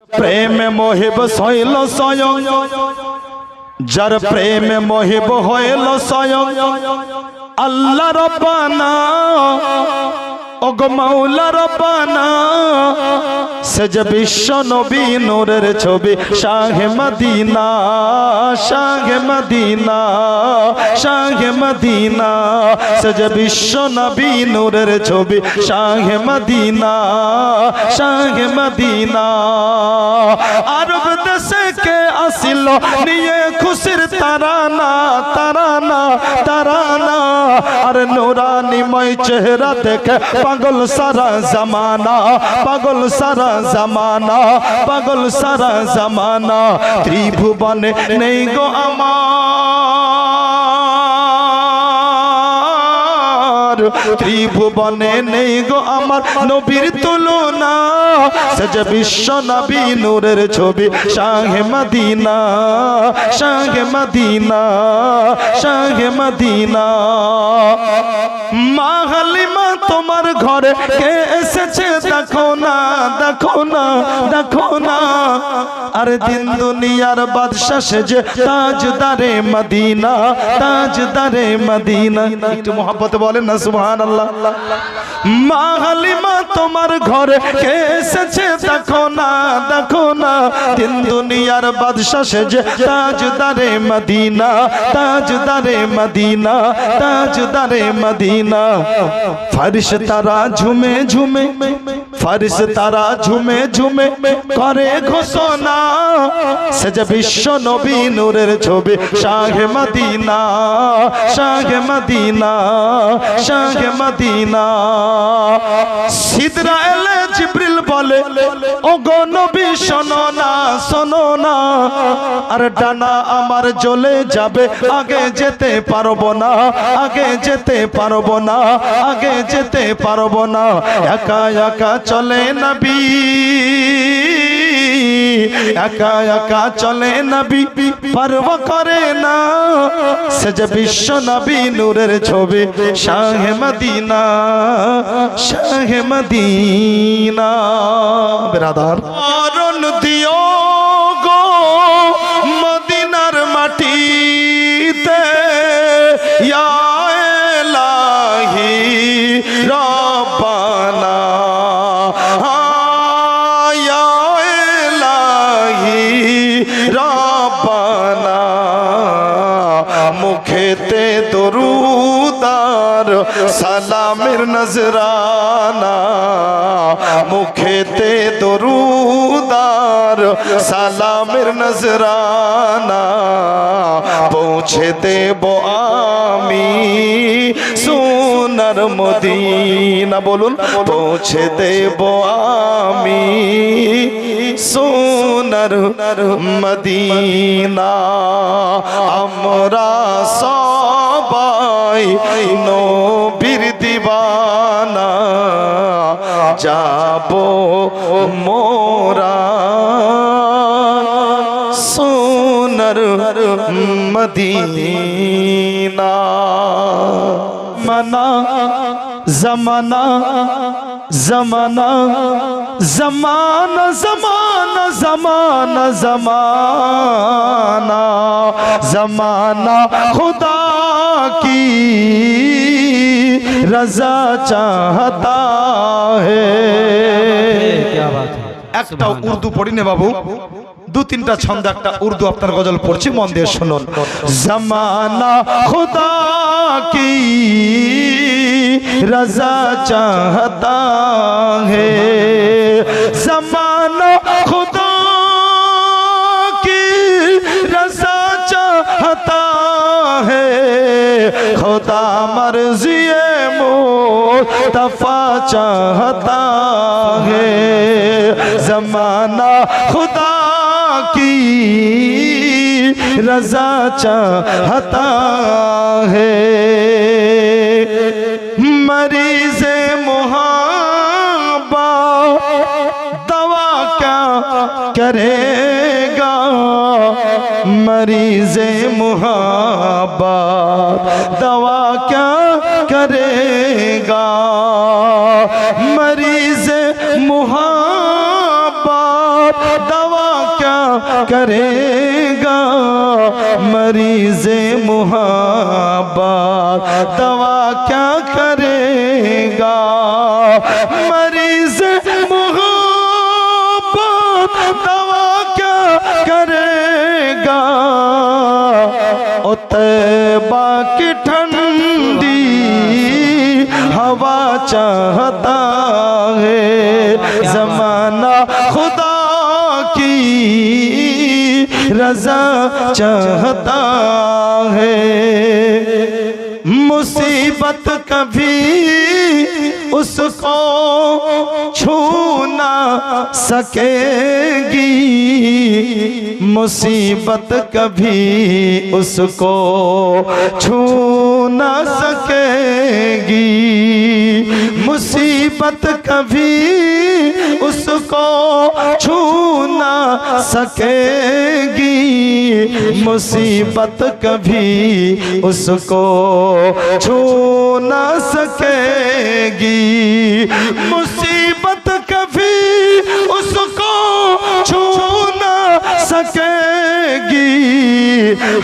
প্রেম মোহিব হইল স্বয়ং, যার প্রেম মোহিব হইল স্বয়ং আল্লাহ রব্বানা, ওগো মাওলা রব্বানা। সে যে বিশ্ব নবী নূরের ছবি শাহে মদিনা, শাহে মদিনা, শাহে মদিনা। সে যে বিশ্ব নবী নূরের ছবি শাহে মদিনা, শাহে মদিনা। আরব দেশে কে আসিল নিয়ে খুশির তারানা, তারানা, তারানা। আর নূরানিময় চেহারা দেখে পাগল সারা জামানা, পাগল সারা জামানা, পাগল সারা জামানা। ত্রিভুবনে নেই গো আমার, ত্রিভুবনে নেই গো আমার নবীর তুলনা। সে যে বিশ্ব নবী নূরের ছবি শাহে মদিনা, শাহে মদিনা, শাহে মদিনা। মা হালিমা তোমার ঘরে কে এসেছে দেখো না, দেখো না, দেখো না। আর দিন দুনিয়ার বাদশা সেজে তাজদারে মদিনা, তাজদারে মদিনা। একটু মোহাব্বতে বলেন না সুবহানাল্লাহ। মা হালিমা তোমার ঘরে কে এসেছে দেখো না, দেখো না। দিন দুনিয়ার বাদশা সেজে তাজদারে মদিনা, তাজদারে মদিনা, তাজদারে মদিনা। ফেরেশতারা ঝুমে ঝুমে, ফেরেশতারা ঝুমে ঝুমে করে ঘোষণা। সে যে বিশ্ব নবী নূরের ছবি শাহে মদিনা, শাহে মদিনা, শাহে মদিনা। সিদরা এলে জিবরিল বলে ওগো নবী শোনো না, শোনো না। আর ডানা আমার জ্বলে যাবে, আগে যেতে পারবো না, আগে যেতে পারবো না, আগে যেতে পারবো না। একা একা চলে নবী, একা একা চলে নবী, পরোয়া করে না। সে যে বিশ্ব নবী নূরের ছবি শাহে মদিনা, শাহে মদিনা। বিরাদার অরণ দিও গো মদিনার মাটিতে, ইয়া ইলাহি রব্বানা, ইয়া ইলাহি রব্বানা। মুখেতে দরুদ আর সালামের নজরানা, মুখেতে দরুদ আর সালামের নজরানা। পৌঁছে দেব আমি সোনার মদিনা, বলুন পৌঁছে দেব আমি সোনার মদিনা। আমরা সবাই নবীর দিওয়ানা, যাব মোরা সোনার মদিনা। মনা জমানা, জমানা, জমানা, জমানা, জমানা, জমানা, জमाना खुदा की रजा चाहता है। क्या बात है। একটা উর্দু পড়ি নে বাবু, দু তিনটা ছন্দ একটা উর্দু আপনার গজল পড়ছি, মন দিয়ে শুনুন। জমানা খুদা কি रजा चाहता है, जमाना खुदा की रजा चाहता है। खुदा मर्ज़ी मुस्तफ़ा चाहता है, जमाना खुदा की रजा चाहता है। मरीज़े मुहाबा दवा क्या करेगा, मरीज़े मुहाबा दवा क्या करेगा। मरीज़े मुहाबा दवा करेगा मरीज़े मुहब्बत दवा क्या करेगा मरीज़े मुहब्बत दवा क्या करेगा ओ तैबा की ठंडी हवा चाहता है ज़माना खुदा की रज़ा चाहता है मुसीबत कभी उसको छू ना सकेगी मुसीबत कभी उसको छू ना सकेगी मुसीबत कभी उसको छू ना सकेगी मुसीबत कभी उसको छू ना सकेगी मुसीबत कभी उसको छू ना सकेगी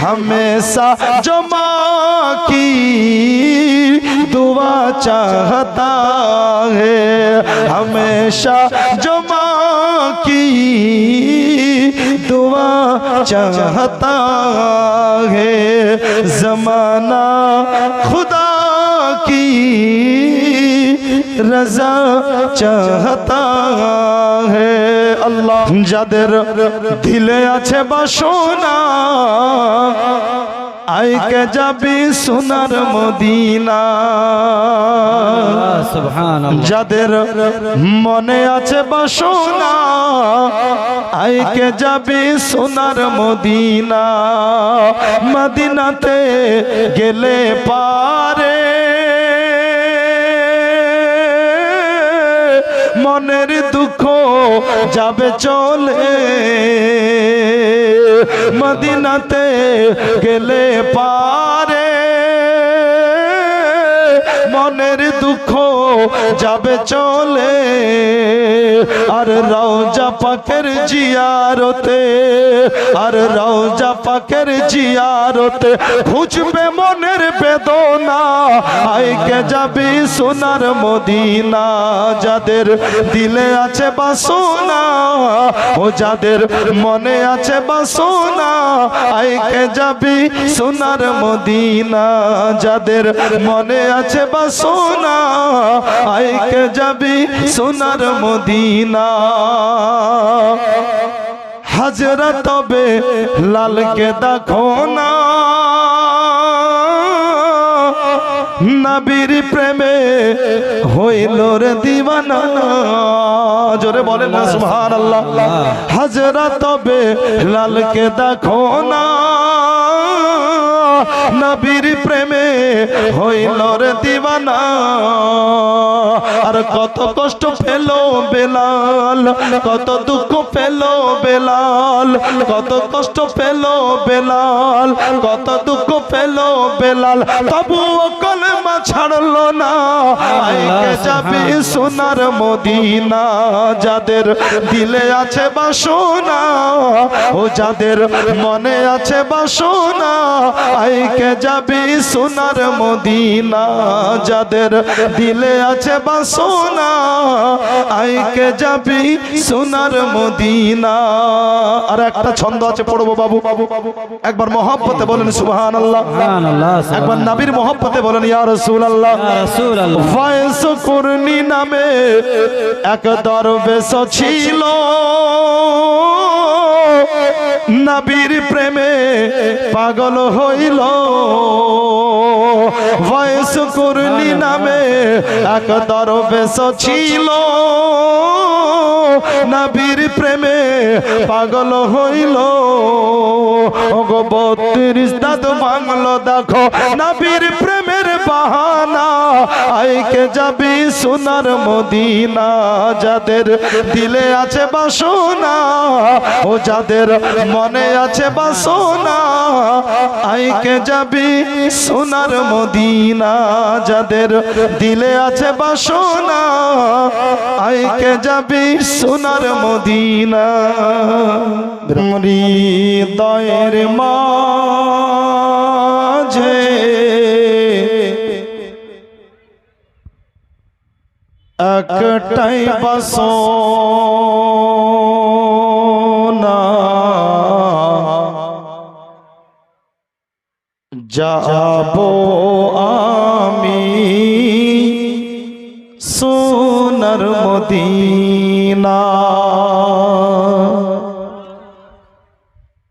हमेशा जो माँ की दुआ चाहता है हमेशा जो माँ की दुआ चाहता है ज़माना खुदा की रज़ा चाहता है अल्लाह যাদের দিলে আছে বাসনা আইকে যাবি সোনার মদিনা সুবহানাল্লাহ যাদের মনে আছে বাসনা আইকে যাবি সোনার মদিনা মদিনাতে গেলে পারে মনের দুঃখ যাবে চলে মদিনাতে গেলে পারে মনের দুঃখ যাবে চলে আর রওজা পাকের জিয়ারতে আর রওজা পাকের জিয়ারতে খুঁজবে মনের বেদনা আইকে যাবি সোনার মদিনা যাদের দিলে আছে বাসনা ও যাদের মনে আছে বাসনা আইকে যাবি সোনার মদিনা যাদের মনে আছে বাসনা আইকে যাবি সোনার মদিনা হাজরা তবে লালকে দেখো না নবীর প্রেমে হইল রে দিওয়ানা জোরে বলেন না সুবহানাল্লাহ হাজরা তবে লালকে দেখো না নবীর প্রেমে হইল রে দিওয়ানা আর কত কষ্ট পেলো বেলাল কত দুঃখ পেলো বেলাল কত কষ্ট পেলো বেলাল কত দুঃখ পেলো বেলাল তবুও কলমা ছাড়লো না আইকে যাবি সোনার মদিনা যাদের দিলে আছে বাসনা ও যাদের মনে আছে বাসনা আইকে যাবি সোনার মদিনা যাদের দিলে আছে বাসনা আইকে যাবি সোনার মদিনা আর একটা ছন্দ আছে পড়বো বাবু বাবু একবার মহব্বতে বলেন সুবহানাল্লাহ সুবহানাল্লাহ একবার নবীর মহব্বতে বলেন ইয়া রাসূলুল্লাহ রাসূলুল্লাহ ফয়েজ কুরনি নামে এক দরবেশ ছিল নবীর প্রেমে পাগল হইল ফয়েজ কুরনি নামে এক দরবেশ ছিল নবীর প্রেমে পাগল হইল ওগো 32 দাঁত ভাঙলো দেখো নবীর প্রেমের বাহানা আইকে যাবি সোনার মদিনা যাদের দিলে আছে বাসনা ও যাদের মনে আছে বাসনা আইকে যাবি সোনার মদিনা যাদের দিলে আছে বাসনা আইকে যাবি সোনার মদিনা হৃদয়ের মাঝে একটাই বাসনা যাবো আমি সোনার মদিনা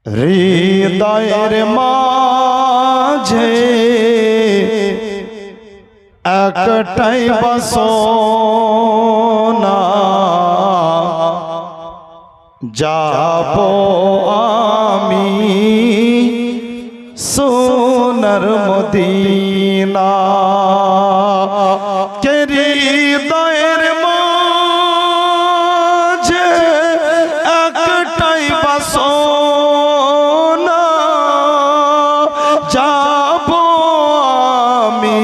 হৃদয়ের মাঝে একটাই বাসনা যাবো আমি সোনার মদিনা কে হৃদয়ের মাঝে একটাই বাসনা যাবো আমি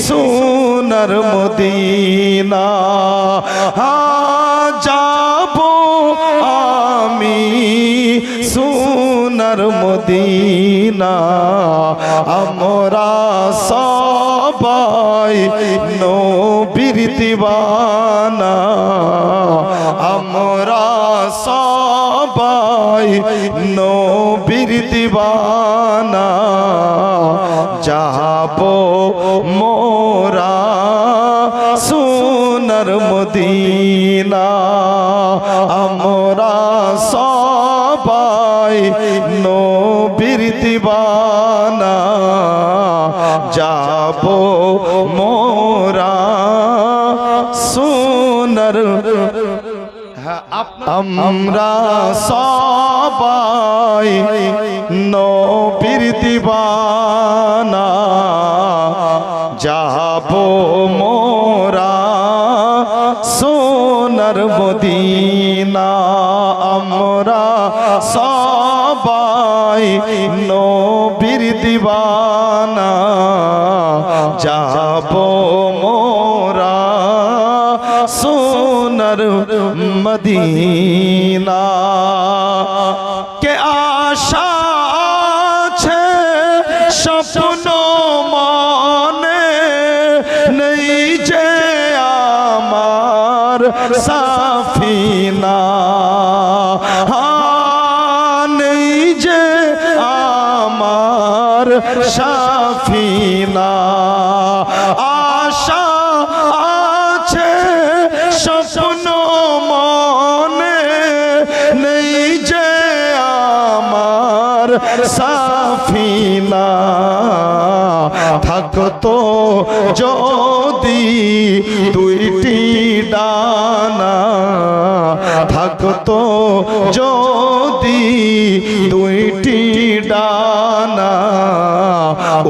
সোনার মদিনা যাবো আমি সোনার মদিনা আমরা সবাই নবীর দিওয়ানা আমরা সবাই নবীর দিওয়ানা যাবো মোরা সোনার মদিনা আমরা সবাই নবীর দিওয়ানা যাবো মোরা সোনার আমরা সবাই নবীর দিওয়ানা যাবো মোরা সোনার মদিনা আমরা সবাই নবীর দিওয়ানা যাবো মোরা সোনার মদিনা কে আশা আছে স্বপ্ন মনে নেই যে আমার সাফিনা নেই যে আমার সাফিনা আশা আছে স্বপ্ন মনে নেই যে আমার সাফিনা থাকতো যদি দুইটি ডানা থাকতো যদি দুইটি ডানা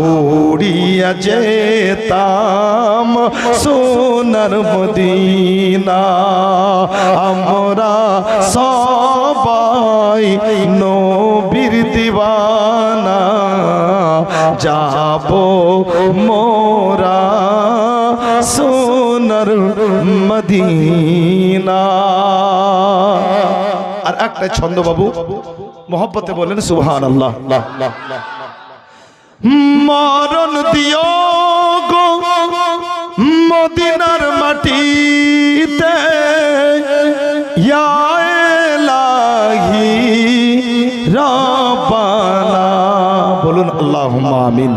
উড়িয়া যেতাম সোনার মদিনা আমরা সবাই নবীর দিওয়ানা যাবো মোরা সোনার মদিনা আর একটা ছন্দ বাবু মোহব্বতে বলেন সুবহানাল্লাহ মরণ দিও গো মদিনার মাটিতে ইয়া ইলাহি রব্বানা বলুন আল্লাহুম্মা আমিন